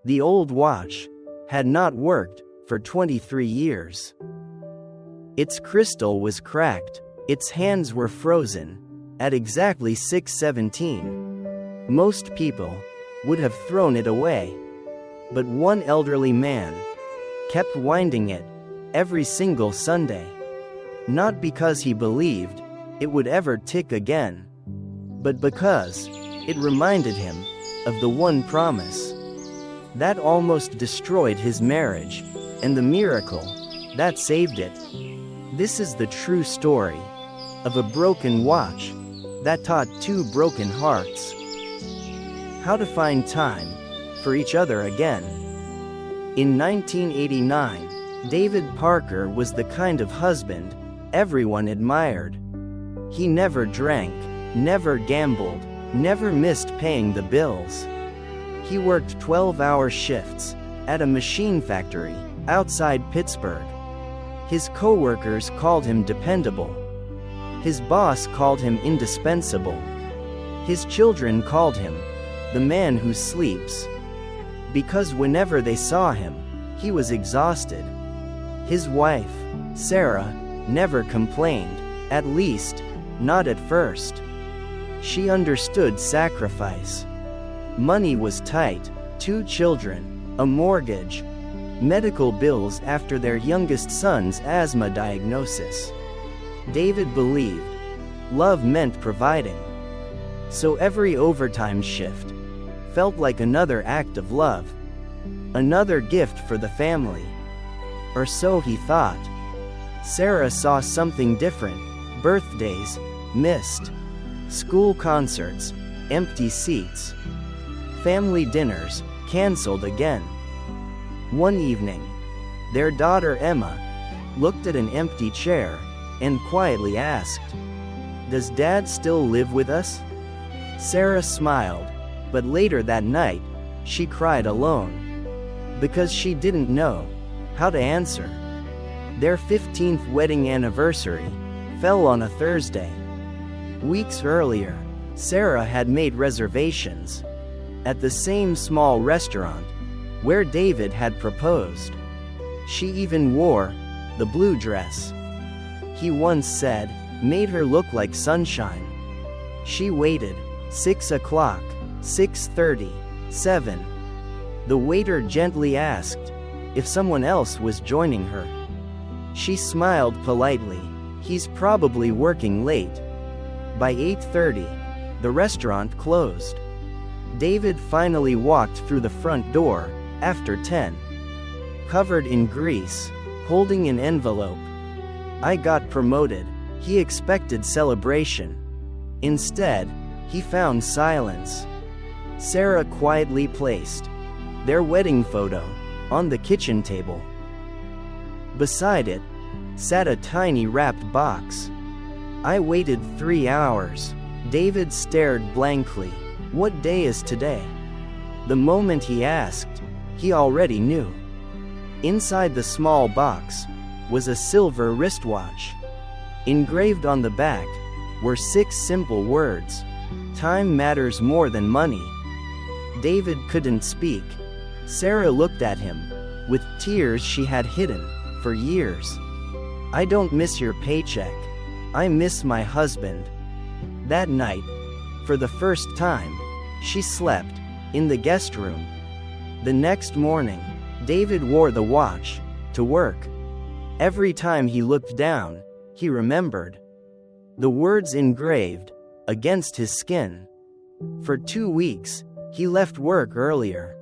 The old watch had not worked for 23 years. Its crystal was cracked, its hands were frozen. At exactly 6:17, most people would have thrown it away. But one elderly man kept winding it every single Sunday. Not because he believed it would ever tick again, but because it reminded him of the one promise that almost destroyed his marriage, and the miracle that saved it. This is the true story of a broken watch that taught two broken hearts how to find time for each other again. In 1989, David Parker was the kind of husband everyone admired. He never drank, never gambled, never missed paying the bills. He worked 12-hour shifts at a machine factory outside Pittsburgh. His coworkers called him dependable. His boss called him indispensable. His children called him the man who sleeps. Because whenever they saw him, he was exhausted. His wife, Sarah, never complained, at least, not at first. She understood sacrifice. Money was tight, 2 children, a mortgage, medical bills after their youngest son's asthma diagnosis. David believed love meant providing. So every overtime shift felt like another act of love, another gift for the family. Or so he thought. Sarah saw something different: birthdays missed, school concerts empty seats, family dinners canceled again. One evening, their daughter Emma looked at an empty chair and quietly asked, "Does Dad still live with us?" Sarah smiled, but later that night, she cried alone. Because she didn't know how to answer. Their 15th wedding anniversary fell on a Thursday. Weeks earlier, Sarah had made reservations at the same small restaurant where David had proposed. She even wore the blue dress he once said made her look like sunshine. She waited. 6 o'clock, 6:30, 7. The waiter gently asked if someone else was joining her. She smiled politely. "He's probably working late." By 8:30, the restaurant closed. David finally walked through the front door after 10. Covered in grease, holding an envelope. "I got promoted." He expected celebration. Instead, he found silence. Sarah quietly placed their wedding photo on the kitchen table. Beside it sat a tiny wrapped box. "I waited 3 hours." David stared blankly. "What day is today?" The moment he asked, he already knew. Inside the small box was a silver wristwatch. Engraved on the back were 6 simple words: "Time matters more than money." David couldn't speak. Sarah looked at him with tears she had hidden for years. "I don't miss your paycheck. I miss my husband." That night, for the first time, she slept in the guest room. The next morning, David wore the watch to work. Every time he looked down, he remembered the words engraved against his skin. For 2 weeks, he left work earlier.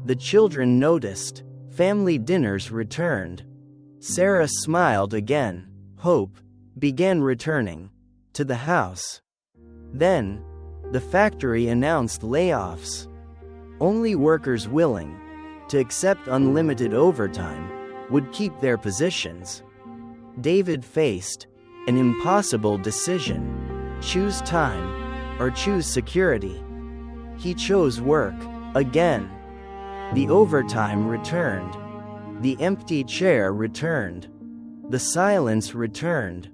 The children noticed. Family dinners returned. Sarah smiled again. Hope began returning to the house. Then, the factory announced layoffs. Only workers willing to accept unlimited overtime would keep their positions. David faced an impossible decision: choose time or choose security. He chose work again. The overtime returned. The empty chair returned. The silence returned.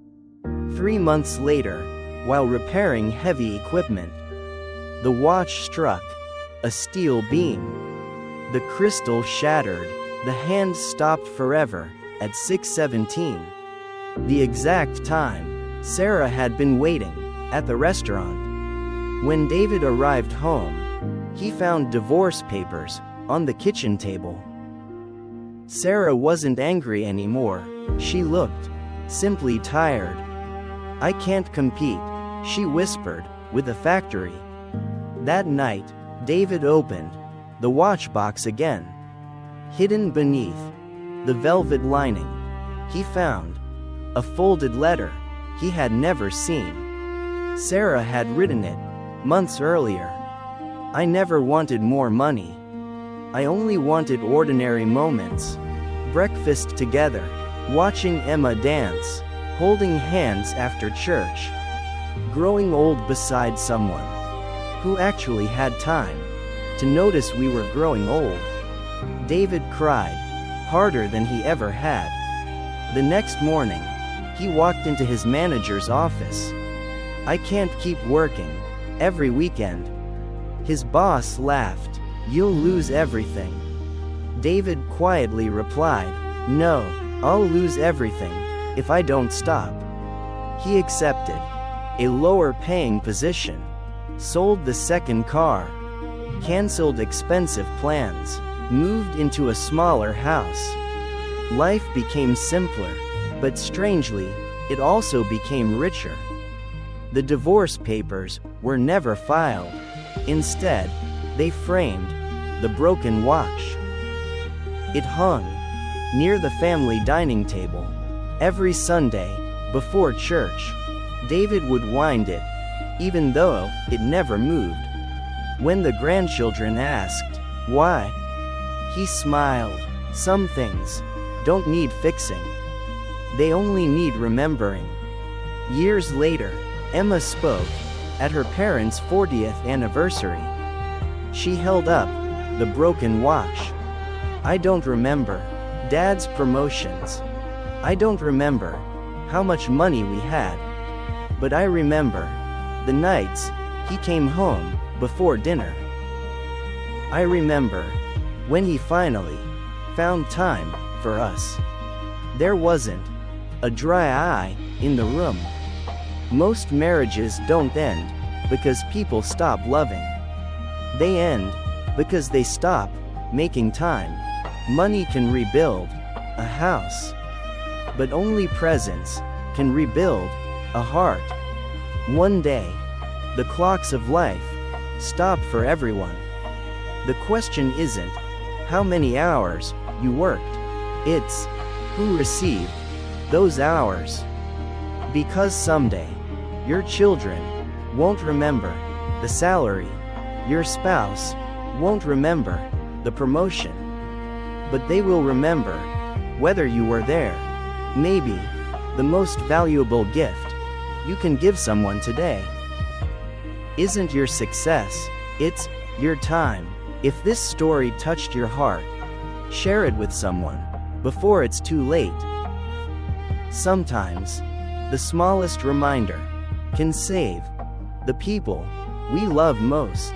3 months later, while repairing heavy equipment, the watch struck a steel beam. The crystal shattered. The hand stopped forever, at 6:17. The exact time Sarah had been waiting, at the restaurant. When David arrived home, he found divorce papers on the kitchen table. Sarah wasn't angry anymore. She looked simply tired. "I can't compete," she whispered, "with a factory." That night, David opened the watch box again. Hidden beneath the velvet lining, he found a folded letter he had never seen. Sarah had written it months earlier. "I never wanted more money. I only wanted ordinary moments. Breakfast together, watching Emma dance, holding hands after church. Growing old beside someone who actually had time to notice we were growing old." David cried harder than he ever had. The next morning, he walked into his manager's office. "I can't keep working every weekend." His boss laughed. "You'll lose everything." David quietly replied, "No, I'll lose everything if I don't stop." He accepted a lower-paying position, sold the second car, canceled expensive plans, moved into a smaller house. Life became simpler, but strangely, it also became richer. The divorce papers were never filed. Instead, they framed the broken watch. It hung near the family dining table. Every Sunday, before church, David would wind it, even though it never moved. When the grandchildren asked why, he smiled. "Some things don't need fixing. They only need remembering." Years later, Emma spoke at her parents' 40th anniversary. She held up the broken watch. "I don't remember Dad's promotions. I don't remember how much money we had. But I remember the nights he came home before dinner. I remember when he finally found time for us. There wasn't a dry eye in the room." Most marriages don't end because people stop loving. They end because they stop making time. Money can rebuild a house, but only presence can rebuild a heart. One day, the clocks of life stop for everyone. The question isn't how many hours you worked, it's who received those hours. Because someday, your children won't remember the salary, your spouse won't remember the promotion, but they will remember whether you were there. Maybe the most valuable gift you can give someone today isn't your success, it's your time. If this story touched your heart, share it with someone before it's too late. Sometimes, the smallest reminder can save the people we love most.